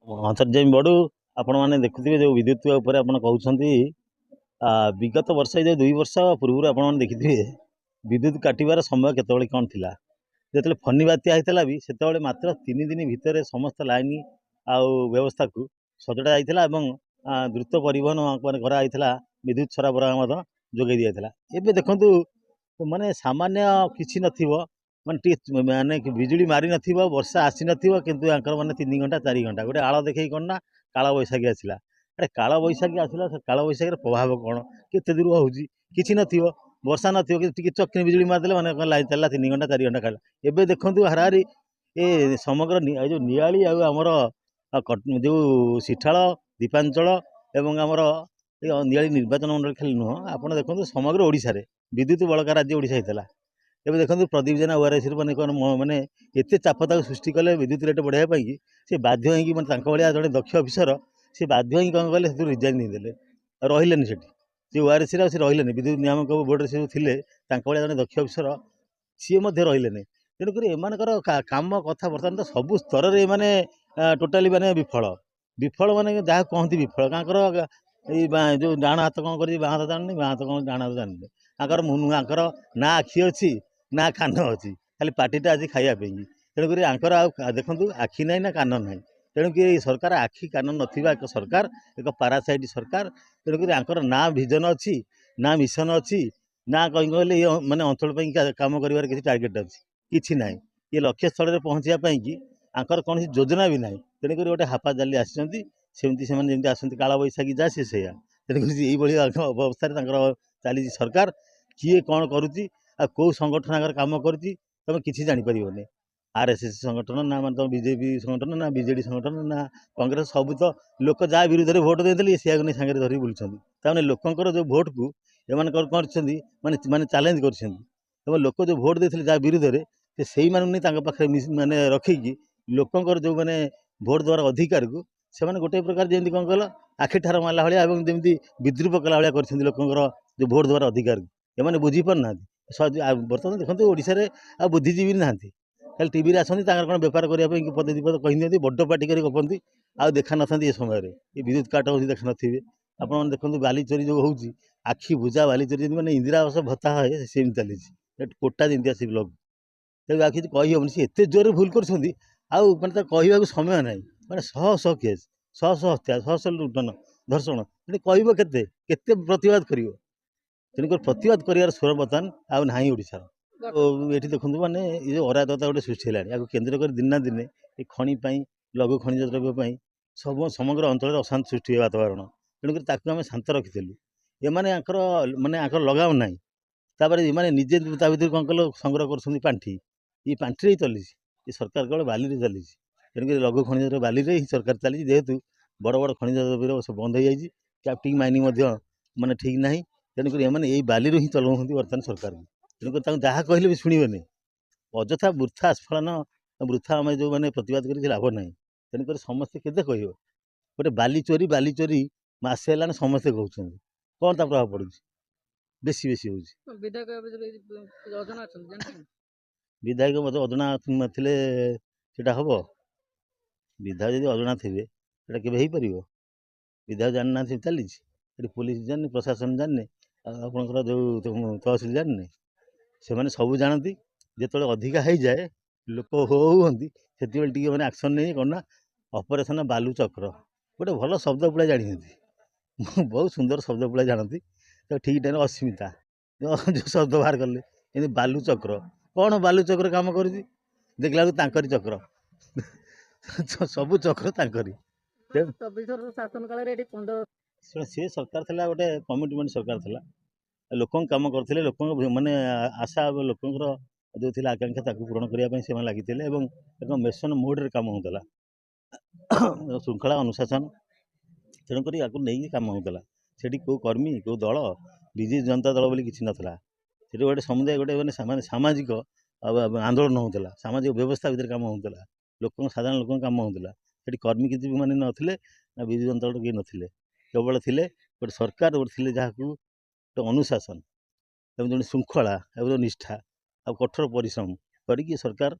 ଅନ୍ତର୍ଯାମୀ ବଡ଼ୁ ଆପଣମାନେ ଦେଖୁଥିବେ ଯେଉଁ ବିଦ୍ୟୁତ୍ ଉପରେ ଆପଣ କହୁଛନ୍ତି ବିଗତ ବର୍ଷ ଏ ଯେଉଁ 2 ବର୍ଷ ପୂର୍ବରୁ ଆପଣମାନେ ଦେଖିଥିବେ ବିଦ୍ୟୁତ୍ କାଟିବାର ସମୟ କେତେବେଳେ କ'ଣ ଥିଲା। ଯେତେବେଳେ ଫନି ବାତ୍ୟା ହେଇଥିଲା ବି ସେତେବେଳେ ମାତ୍ର 3 ଦିନ ଭିତରେ ସମସ୍ତ ଲାଇନ୍ ଆଉ ବ୍ୟବସ୍ଥାକୁ ସଜଡ଼ା ଯାଇଥିଲା ଏବଂ ଦ୍ରୁତ ପରିବହନ ମାନେ କରାଯାଇଥିଲା। ବିଦ୍ୟୁତ୍ ସରବରାହ ମଧ୍ୟ ଯୋଗାଇ ଦିଆଯାଇଥିଲା। ଏବେ ଦେଖନ୍ତୁ ମାନେ ସାମାନ୍ୟ କିଛି ନଥିବ ମାନେ ଟିକେ ମାନେ ବିଜୁଳି ମାରି ନଥିବ, ବର୍ଷା ଆସିନଥିବ, କିନ୍ତୁ ୟାଙ୍କର ମାନେ 3 ଘଣ୍ଟା 4 ଘଣ୍ଟା ଗୋଟେ ଆଳ ଦେଖେଇ କ'ଣ ନା କାଳବୈଶାଖୀ ଆସିଲା। ଆରେ କାଳବୈଶାଖୀ ଆସିଲା, ସେ କାଳବୈଶାଖୀର ପ୍ରଭାବ କ'ଣ, କେତେ ଦୂର ହେଉଛି କିଛି ନଥିବ, ବର୍ଷା ନଥିବ, କିନ୍ତୁ ଟିକେ ଚକିନି ବିଜୁଳି ମାରିଦେଲେ ମାନେ ଲାଇନ୍ ଚାଲିଲା 3 ଘଣ୍ଟା 4 ଘଣ୍ଟା ଖାଇଲା। ଏବେ ଦେଖନ୍ତୁ ହାରାହାରି ଏ ସମଗ୍ର ଏ ଯେଉଁ ନିଆଳି ଆଉ ଆମର ଯେଉଁ ସିଠାଳ ଦୀପାଞ୍ଚଳ ଏବଂ ଆମର ଏ ନିଆଳି ନିର୍ବାଚନ ମଣ୍ଡଳୀ ଖାଲି ନୁହଁ, ଆପଣ ଦେଖନ୍ତୁ ସମଗ୍ର ଓଡ଼ିଶାରେ ବିଦ୍ୟୁତ୍ ବଳକା ରାଜ୍ୟ ଓଡ଼ିଶା ହେଇଥିଲା। ଏବେ ଦେଖନ୍ତୁ ପ୍ରଦୀପ ଜେନା ଓଆରଏସ୍ରୁ ମାନେ କ'ଣ ମାନେ ଏତେ ଚାପ ତାକୁ ସୃଷ୍ଟି କଲେ ବିଦ୍ୟୁତ୍ ରେଟ୍ ବଢ଼ାଇବା ପାଇଁକି, ସେ ବାଧ୍ୟ ହେଇକି ମାନେ ତାଙ୍କ ଭଳିଆ ଜଣେ ଦକ୍ଷ ଅଫିସର ସେ ବାଧ୍ୟ ହେଇକି କ'ଣ କଲେ, ସେଥିରୁ ରିଜାଇନ୍ ଦେଇଦେଲେ, ରହିଲେନି ସେଠି। ସେ ଓଆରଏସ୍ରେ ଆଉ ସେ ରହିଲେନି, ବିଦ୍ୟୁତ୍ ନିୟାମକ ବୋର୍ଡ଼ରେ ସେ ଥିଲେ ତାଙ୍କ ଭଳିଆ ଜଣେ ଦକ୍ଷ ଅଫିସର ସିଏ ମଧ୍ୟ ରହିଲେନି। ତେଣୁକରି ଏମାନଙ୍କର କାମ କଥା ବର୍ତ୍ତମାନ ତ ସବୁ ସ୍ତରରେ ଏମାନେ ଟୋଟାଲି ମାନେ ବିଫଳ ମାନେ ଯାହା କହନ୍ତି ବିଫଳ। ତାଙ୍କର ଏଇ ଯେଉଁ ଡାହାଣ ହାତ କ'ଣ କରିଛି ବାଁ ହାତ ଜାଣିନି, ବାଁ ହାତ କ'ଣ ଡାହାଣ ହାତ ଜାଣିନି। ତାଙ୍କର ନା ଆଖି ଅଛି ନା କାନ ଅଛି, ଖାଲି ପାଟିଟା ଅଛି ଖାଇବା ପାଇଁକି। ତେଣୁକରି ଆଙ୍କର ଆଉ ଦେଖନ୍ତୁ ଆଖି ନାହିଁ ନା କାନ ନାହିଁ। ତେଣୁକରି ଏଇ ସରକାର ଆଖି କାନ ନଥିବା ଏକ ସରକାର, ଏକ ପାରାସାଇଟ୍ ସରକାର। ତେଣୁକରି ଆଙ୍କର ନା ଭିଜନ ଅଛି, ନା ମିଶନ ଅଛି, ନା କହିଲେ ଏ ମାନେ ଅଞ୍ଚଳ ପାଇଁ କାମ କରିବାର କିଛି ଟାର୍ଗେଟ୍ ଅଛି, କିଛି ନାହିଁ। ଏ ଲକ୍ଷ୍ୟସ୍ଥଳରେ ପହଞ୍ଚିବା ପାଇଁକି ଆଙ୍କର କୌଣସି ଯୋଜନା ବି ନାହିଁ। ତେଣୁକରି ଗୋଟେ ହାପାଜାଲି ଆସିଛନ୍ତି, ସେମିତି ସେମାନେ ଯେମିତି ଆସନ୍ତି କାଳବୈଶାଖୀ ଯାହା ସେ ସେଇଆ। ତେଣୁକରି ଏଇଭଳି ଅବସ୍ଥାରେ ତାଙ୍କର ଚାଲିଛି ସରକାର। କିଏ କ'ଣ କରୁଛି ଆଉ କେଉଁ ସଂଗଠନ ଆଗରେ କାମ କରୁଛି ତୁମେ କିଛି ଜାଣିପାରିବନି। ଆର୍ଏସ୍ଏସ୍ ସଂଗଠନ ନା ମାନେ ତୁମ ବିଜେପି ସଂଗଠନ ନା ବିଜେଡ଼ି ସଂଗଠନ ନା କଂଗ୍ରେସ, ସବୁ ତ ଲୋକ ଯାହା ବିରୁଦ୍ଧରେ ଭୋଟ୍ ଦେଇଥିଲେ ସେଇଆକୁ ନେଇ ସାଙ୍ଗରେ ଧରିକି ବୁଲୁଛନ୍ତି। ତାମାନେ ଲୋକଙ୍କର ଯେଉଁ ଭୋଟ୍କୁ ଏମାନେ କ'ଣ କରିଛନ୍ତି ମାନେ ଚ୍ୟାଲେଞ୍ଜ କରିଛନ୍ତି। ଏବଂ ଲୋକ ଯେଉଁ ଭୋଟ୍ ଦେଇଥିଲେ ଯାହା ବିରୁଦ୍ଧରେ, ସେ ସେଇମାନଙ୍କୁ ନେଇ ତାଙ୍କ ପାଖରେ ମାନେ ରଖିକି ଲୋକଙ୍କର ଯେଉଁ ମାନେ ଭୋଟ୍ ଦେବାର ଅଧିକାରକୁ ସେମାନେ ଗୋଟେ ପ୍ରକାର ଯେମିତି କ'ଣ କହିଲ ଆଖି ଠାର ମାରିଲା ଭଳିଆ ଏବଂ ଯେମିତି ବିଦ୍ରୂପ କଲା ଭଳିଆ କରିଛନ୍ତି ଲୋକଙ୍କର ଯେଉଁ ଭୋଟ୍ ଦେବାର ଅଧିକାରକୁ। ଏମାନେ ବୁଝିପାରୁନାହାନ୍ତି। ବର୍ତ୍ତମାନ ଦେଖନ୍ତୁ ଓଡ଼ିଶାରେ ଆଉ ବୁଦ୍ଧିଜୀବୀ ନାହାନ୍ତି, ଖାଲି ଟିଭିରେ ଆସନ୍ତି ତାଙ୍କର କ'ଣ ବେପାର କରିବା ପାଇଁ ପଦେ ବିପଦ କହିଦିଅନ୍ତି, ବଡ଼ ପାଟି କରି ଗପନ୍ତି, ଆଉ ଦେଖା ନଥାନ୍ତି। ଏ ସମୟରେ ଏ ବିଦ୍ୟୁତ୍ କାଟ ହେଉଛି ଦେଖା ନଥିବେ। ଆପଣମାନେ ଦେଖନ୍ତୁ ବାଲି ଚୋରି ଯେଉଁ ହେଉଛି, ଆଖି ବୁଜା ବାଲି ଚୋରି ଯେମିତି ମାନେ ଇନ୍ଦିରା ଆବାସ ଭତ୍ତା ହୁଏ ସେମିତି ଚାଲିଛି, କୋଟା ଯେମିତି ଆସିକି ବ୍ଲକ୍। ତେଣୁ ଆଉ କିଛି କହିହେବନି, ସେ ଏତେ ଜୋରରେ ଭୁଲ କରୁଛନ୍ତି ଆଉ ମାନେ ତାକୁ କହିବାକୁ ସମୟ ନାହିଁ। ମାନେ ଶହ ଶହ କେସ୍, ଶହ ଶହ ହତ୍ୟା, ଶହ ଶହ ଲୁଣ୍ଠନ ଧର୍ଷଣ, ତେଣୁ କହିବ କେତେ କେତେ ପ୍ରତିବାଦ କରିବ। ତେଣୁକରି ପ୍ରତିବାଦ କରିବାର ସ୍ୱର ବର୍ତ୍ତମାନ ଆଉ ନାହିଁ ଓଡ଼ିଶାର। ଏଠି ଦେଖନ୍ତୁ ମାନେ ଏ ଯେଉଁ ଅରାଜକତା ଗୋଟେ ସୃଷ୍ଟି ହେଲାଣି, ଆକୁ କେନ୍ଦ୍ର କରି ଦିନେ ନା ଦିନେ ଏ ଖଣି ପାଇଁ, ଲଘୁ ଖଣିଜ ଦ୍ରବ୍ୟ ପାଇଁ ସମଗ୍ର ଅଞ୍ଚଳରେ ଅଶାନ୍ତି ସୃଷ୍ଟି ହେବା ବାତାବରଣ। ତେଣୁକରି ତାକୁ ଆମେ ଶାନ୍ତ ରଖିଥିଲୁ। ଏମାନେ ଆଙ୍କର ଲଗାମ ନାହିଁ। ତାପରେ ଏମାନେ ନିଜେ ତା ଭିତରୁ କ'ଣ କଲେ ସଂଗ୍ରହ କରୁଛନ୍ତି ପାଣ୍ଠି। ଏ ପାଣ୍ଠିରେ ହିଁ ଚାଲିଛି ଏ ସରକାର, କେବଳ ବାଲିରେ ଚାଲିଛି। ତେଣୁକରି ଲଘୁ ଖଣିଜ ବାଲିରେ ହିଁ ସରକାର ଚାଲିଛି, ଯେହେତୁ ବଡ଼ ବଡ଼ ଖଣିଜ ଦ୍ରବ୍ୟ ସବୁ ବନ୍ଦ ହୋଇଯାଇଛି। କ୍ୟାପ୍ଟିଂ ମାଇନିଂ ମଧ୍ୟ ମାନେ ଠିକ୍ ନାହିଁ। ତେଣୁକରି ଏମାନେ ଏଇ ବାଲିରୁ ହିଁ ଚଲାଉଛନ୍ତି ବର୍ତ୍ତମାନ ସରକାରକୁ। ତେଣୁକରି ତାଙ୍କୁ ଯାହା କହିଲେ ବି ଶୁଣିବେନି। ଅଯଥା ବୃଥା ଆସ୍ଫଳନ, ବୃଥା ଆମେ ଯେଉଁମାନେ ପ୍ରତିବାଦ କରି କିଛି ଲାଭ ନାହିଁ। ତେଣୁକରି ସମସ୍ତେ କେତେ କହିବ, ଗୋଟେ ବାଲି ଚୋରି ମାସେ ହେଲାଣି ସମସ୍ତେ କହୁଛନ୍ତି। କ'ଣ ତା ପ୍ରଭାବ ପଡ଼ୁଛି? ବେଶୀ ହେଉଛି। ବିଧାୟକ ମଧ୍ୟ ଅଜଣା ଥିଲେ ସେଇଟା ହେବ? ବିଧାୟକ ଯଦି ଅଜଣା ଥିବେ ସେଇଟା କେବେ ହେଇପାରିବ? ବିଧାୟକ ଜାଣିନାହାନ୍ତି ଚାଲିଛି, ଏଠି ପୋଲିସ ଜାଣିନି, ପ୍ରଶାସନ ଜାଣିନି, ଆଉ ଆପଣଙ୍କର ଯେଉଁ ତହସିଲ ଜାଣିନି। ସେମାନେ ସବୁ ଜାଣନ୍ତି। ଯେତେବେଳେ ଅଧିକା ହେଇଯାଏ ଲୋକ ହୁଅନ୍ତି, ସେତେବେଳେ ଟିକେ ମାନେ ଆକ୍ସନ୍ ନେଇ କ'ଣ ନା ଅପରେସନ୍ ବାଲୁଚକ୍ର ଗୋଟେ ଭଲ ଶବ୍ଦ ପୁଳାଏ ଜାଣିଛନ୍ତି। ବହୁତ ସୁନ୍ଦର ଶବ୍ଦ ପୁଳାଏ ଜାଣନ୍ତି। ତ ଠିକ୍ ଟାଇମ୍ରେ ଅସ୍ମିତା ଯେଉଁ ଶବ୍ଦ ବାହାର କଲେ, ଏମିତି ବାଲୁଚକ୍ର କ'ଣ ବାଲୁଚକ୍ର କାମ କରୁଛି, ଦେଖିଲା ବେଳକୁ ତାଙ୍କରି ଚକ୍ର। ସବୁ ଚକ୍ର ତାଙ୍କରି। ସେ ସରକାର ଥିଲା ଗୋଟେ କମିଟମେଣ୍ଟ ସରକାର ଥିଲା, ଲୋକଙ୍କ କାମ କରୁଥିଲେ, ଲୋକଙ୍କ ମାନେ ଆଶା ଲୋକଙ୍କର ଯେଉଁ ଥିଲା ଆକାଂକ୍ଷା ତାକୁ ପୂରଣ କରିବା ପାଇଁ ସେମାନେ ଲାଗିଥିଲେ ଏବଂ ଏକ ମିଶନ ମୋଡ଼ରେ କାମ ହେଉଥିଲା, ଶୃଙ୍ଖଳା ଅନୁଶାସନ। ତେଣୁକରି ୟାକୁ ନେଇକି କାମ ହେଉଥିଲା। ସେଠି କେଉଁ କର୍ମୀ କେଉଁ ଦଳ, ବିଜୁ ଜନତା ଦଳ ବୋଲି କିଛି ନଥିଲା। ସେଠି ଗୋଟେ ସମୁଦାୟ ଗୋଟେ ମାନେ ସାମାଜିକ ଆନ୍ଦୋଳନ ହେଉଥିଲା, ସାମାଜିକ ବ୍ୟବସ୍ଥା ଭିତରେ କାମ ହେଉଥିଲା, ସାଧାରଣ ଲୋକଙ୍କ କାମ ହେଉଥିଲା। ସେଠି କର୍ମୀ କିଛି ବି ମାନେ ନଥିଲେ, ନା ବିଜୁ ଜନତା ଦଳ କେହି ନଥିଲେ। କେବଳ ଥିଲେ ଗୋଟେ ସରକାର, ଗୋଟେ ଥିଲେ ଯାହାକୁ ଗୋଟେ ଅନୁଶାସନ ଏବଂ ଜଣେ ଶୃଙ୍ଖଳା ଏବଂ ନିଷ୍ଠା ଆଉ କଠୋର ପରିଶ୍ରମ କରିକି ସରକାର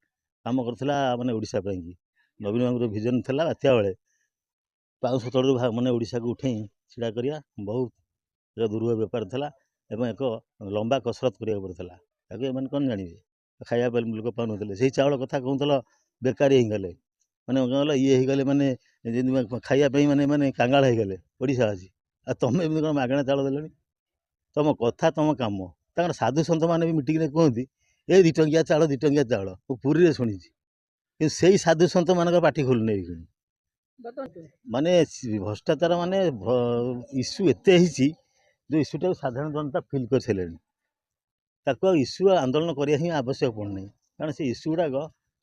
କାମ କରୁଥିଲା ମାନେ ଓଡ଼ିଶା ପାଇଁକି। ନବୀନ ବାବୁଙ୍କର ଭିଜନ ଥିଲା ବାତ୍ୟା ବେଳେ, ପାଉଁଶ ତଳରୁ ମାନେ ଓଡ଼ିଶାକୁ ଉଠେଇ ଛିଡ଼ା କରିବା ବହୁତ ଏକ ଦୁରୂହ ବେପାର ଥିଲା ଏବଂ ଏକ ଲମ୍ବା କସରତ କରିବାକୁ ପଡ଼ୁଥିଲା। ତାକୁ ଏମାନେ କ'ଣ ଜାଣିବେ? ଖାଇବା ପାଇଁ ଲୋକ ପାଉନଥିଲେ। ସେଇ ଚାଉଳ କଥା କହୁଥିଲ ବେକାରୀ ହେଇଗଲେ, ମାନେ କ'ଣ କହିଲ ଇଏ ହେଇଗଲେ, ମାନେ ଯେମିତି ଖାଇବା ପାଇଁ ମାନେ କାଙ୍ଗାଳ ହେଇଗଲେ ଓଡ଼ିଶାବାସୀ। ଆଉ ତମେ ଏମିତି କ'ଣ ମାଗଣା ଚାଉଳ ଦେଲଣି? ତମ କଥା ତମ କାମ। ତାଙ୍କର ସାଧୁ ସନ୍ଥମାନେ ବି ମିଟିଂରେ କୁହନ୍ତି ଏ 2 ଟଙ୍କିଆ ଚାଉଳ 2 ଟଙ୍କିଆ ଚାଉଳ। ମୁଁ ପୁରୀରେ ଶୁଣିଛି, କିନ୍ତୁ ସେଇ ସାଧୁ ସନ୍ଥମାନଙ୍କ ପାଟି ଖୋଲୁନି ଏଇକ୍ଷଣି। ମାନେ ଭ୍ରଷ୍ଟାଚାର ମାନେ ଇସ୍ୟୁ ଏତେ ହେଇଛି, ଯେଉଁ ଇସ୍ୟୁଟାକୁ ସାଧାରଣ ଜନତା ଫିଲ୍ କରିସାରିଲେଣି। ତାକୁ ଆଉ ଇସ୍ୟୁ ଆନ୍ଦୋଳନ କରିବା ହିଁ ଆବଶ୍ୟକ ପଡ଼ୁନାହିଁ, କାରଣ ସେ ଇସ୍ୟୁ ଗୁଡ଼ାକ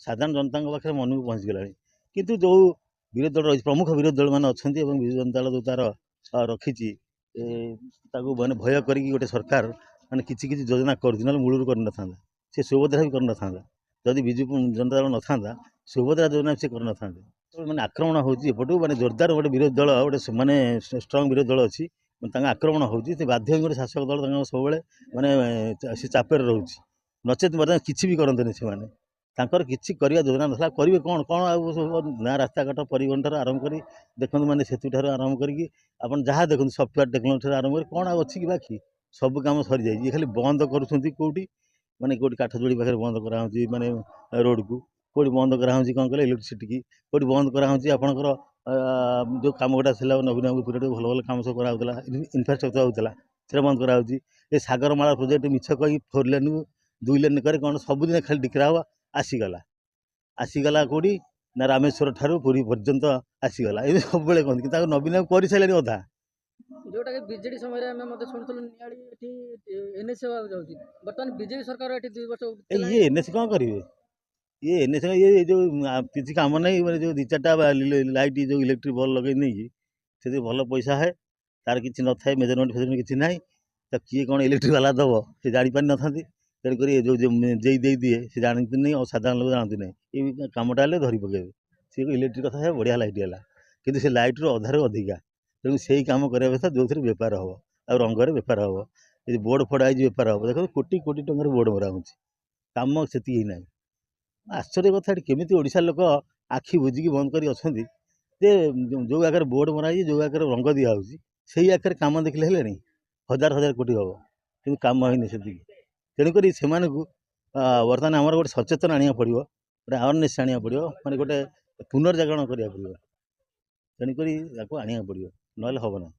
ସାଧାରଣ ଜନତାଙ୍କ ପାଖରେ ମନକୁ ପହଞ୍ଚିଗଲାଣି। କିନ୍ତୁ ଯେଉଁ ବିରୋଧୀ ଦଳ ରହିଛି, ପ୍ରମୁଖ ବିରୋଧୀ ଦଳମାନେ ଅଛନ୍ତି ଏବଂ ବିଜୁ ଜନତା ଦଳ ଯେଉଁ ତା'ର ରଖିଛି, ତାକୁ ମାନେ ଭୟ କରିକି ଗୋଟେ ସରକାର ମାନେ କିଛି କିଛି ଯୋଜନା କରୁଛି, ନହେଲେ ମୂଳରୁ କରିନଥାନ୍ତା। ସେ ସୁଭଦ୍ରା ବି କରିନଥାନ୍ତା। ଯଦି ବିଜୁ ଜନତା ଦଳ ନଥାନ୍ତା, ସୁଭଦ୍ରା ଯୋଜନା ସେ କରିନଥାନ୍ତେ। ମାନେ ଆକ୍ରମଣ ହେଉଛି ଏପଟୁ, ମାନେ ଜୋରଦାର ଗୋଟେ ବିରୋଧୀ ଦଳ, ଗୋଟେ ମାନେ ଷ୍ଟ୍ରଙ୍ଗ ବିରୋଧୀ ଦଳ ଅଛି, ତାଙ୍କ ଆକ୍ରମଣ ହେଉଛି। ସେ ବାଧ୍ୟ ହୋଇକି ଗୋଟେ ଶାସକ ଦଳ ତାଙ୍କ ସବୁବେଳେ ମାନେ ସେ ଚାପରେ ରହୁଛି। ନଚେତ୍ ମଧ୍ୟ କିଛି ବି କରନ୍ତିନି ସେମାନେ। ତାଙ୍କର କିଛି କରିବା ଯୋଜନା ନଥିଲା। କରିବେ କ'ଣ ଆଉ ନା ରାସ୍ତାଘାଟ ପରିବହନ ଠାରୁ ଆରମ୍ଭ କରି ଦେଖନ୍ତୁ, ମାନେ ସେତୁ ଠାରୁ ଆରମ୍ଭ କରିକି ଆପଣ ଯାହା ଦେଖନ୍ତୁ ସଫ୍ଟୱେୟାର ଟେକ୍ନୋଲୋଜି ଠାରୁ ଆରମ୍ଭ କରି କ'ଣ ଆଉ ଅଛି କି ବାକି? ସବୁ କାମ ସରିଯାଇଛି। ଇଏ ଖାଲି ବନ୍ଦ କରୁଛନ୍ତି କେଉଁଠି, ମାନେ କେଉଁଠି କାଠଯୋଡ଼ି ପାଖରେ ବନ୍ଦ କରାହେଉଛି, ମାନେ ରୋଡ଼କୁ କେଉଁଠି ବନ୍ଦ କରାହେଉଛି, କ'ଣ କହିଲେ ଇଲେକ୍ଟ୍ରିସିଟିକି କେଉଁଠି ବନ୍ଦ କରାହେଉଛି। ଆପଣଙ୍କର ଯେଉଁ କାମ ଗୁଡ଼ା ଥିଲା ନବୀନ ବାବୁ ପିରିୟଡ଼ରେ ଭଲ ଭଲ କାମ ସବୁ କରାହେଉଥିଲା, ଇନଫ୍ରାଷ୍ଟ୍ରକ୍ଚର ହେଉଥିଲା, ସେଟା ବନ୍ଦ କରାହେଉଛି। ଏ ସାଗରମାଳା ପ୍ରୋଜେକ୍ଟ ମିଛ କହି 4 ଲେନ୍କୁ 2 ଲେନ୍ କରି କ'ଣ ସବୁଦିନ ଖାଲି ଡିକ୍ରା ହେବ। ଆସିଗଲା କେଉଁଠି ନା ରାମେଶ୍ୱର ଠାରୁ ପୁରୀ ପର୍ଯ୍ୟନ୍ତ ଆସିଗଲା। ଏମିତି ସବୁବେଳେ କହନ୍ତି, କିନ୍ତୁ ତାକୁ ନବୀନ ବାବୁ କରିସାରିଲେଣି ଅଧା। ଯୋଉଟାକି ବିଜେଡି ସମୟରେ ଆମେ ମଧ୍ୟ ଶୁଣିଥିଲୁ ନିଆଳି ଏଠି ଏନ୍ଏସି ହେବାକୁ ଯାଉଛି। ବର୍ତ୍ତମାନ ବିଜେପି ସରକାର ଏଠି 2 ବର୍ଷ ଇଏ ଏନ୍ଏସି କ'ଣ କରିବେ? ଇଏ ଏନ୍ଏସି ଇଏ ଯେଉଁ କିଛି କାମ ନାହିଁ, ମାନେ ଯେଉଁ 2-4ଟା ଲାଇଟ୍ ଯେଉଁ ଇଲେକ୍ଟ୍ରିକ୍ ବଲ୍ ଲଗେଇ ନେଇକି ସେଥିରେ ଭଲ ପଇସା ହୁଏ, ତାର କିଛି ନଥାଏ, ମେଜରମେଣ୍ଟ ଫେଜରମେଣ୍ଟ କିଛି ନାହିଁ। ତ କିଏ କ'ଣ ଇଲେକ୍ଟ୍ରିକ୍ ବାଲା ଦେବ ସେ ଜାଣିପାରିନଥାନ୍ତି। ତେଣୁକରି ଯେଉଁ ଦେଇଦିଏ ସେ ଜାଣନ୍ତିନି, ଆଉ ସାଧାରଣ ଲୋକ ଜାଣନ୍ତି ନାହିଁ। ଏଇ କାମଟା ହେଲେ ଧରି ପକାଇବେ। ସେ ଇଲେକ୍ଟ୍ରିକ୍ କଥା ହେବ, ବଢ଼ିଆ ଲାଇଟ୍ ହେଲା, କିନ୍ତୁ ସେ ଲାଇଟ୍ରୁ ଅଧାରୁ ଅଧିକା। ତେଣୁ ସେଇ କାମ କରିବା କଥା ଯେଉଁଥିରେ ବେପାର ହେବ, ଆଉ ରଙ୍ଗରେ ବେପାର ହେବ। ଯଦି ବୋର୍ଡ଼ ଫୋଡ଼ା ହେଇଛି ବେପାର ହେବ, ଦେଖନ୍ତୁ କୋଟି କୋଟି ଟଙ୍କାର ବୋର୍ଡ଼ ମରା ହେଉଛି, କାମ ସେତିକି ନାହିଁ। ଆଶ୍ଚର୍ଯ୍ୟ କଥା, ଏଠି କେମିତି ଓଡ଼ିଶାର ଲୋକ ଆଖି ବୁଜିକି ବନ୍ଦ କରି ଅଛନ୍ତି ଯେ ଯେଉଁ ଆଗରେ ବୋର୍ଡ଼ ମରା ହେଇଛି, ଯେଉଁ ଆଗରେ ରଙ୍ଗ ଦିଆହେଉଛି, ସେଇ ଆଗରେ କାମ ଦେଖିଲେ ହେଲେଣି 1000 କୋଟି ହେବ, କିନ୍ତୁ କାମ ହେଇନି ସେତିକି। ତେଣୁକରି ସେମାନଙ୍କୁ ବର୍ତ୍ତମାନ ଆମର ଗୋଟେ ସଚେତନ ଆଣିବାକୁ ପଡ଼ିବ, ଗୋଟେ ଆୱାରନେସ୍ ଆଣିବାକୁ ପଡ଼ିବ, ମାନେ ଗୋଟେ ପୁନର୍ଜାଗରଣ କରିବାକୁ ପଡ଼ିବ। ତେଣୁକରି ତାକୁ ଆଣିବାକୁ ପଡ଼ିବ, ନହେଲେ ହେବ ନାହିଁ।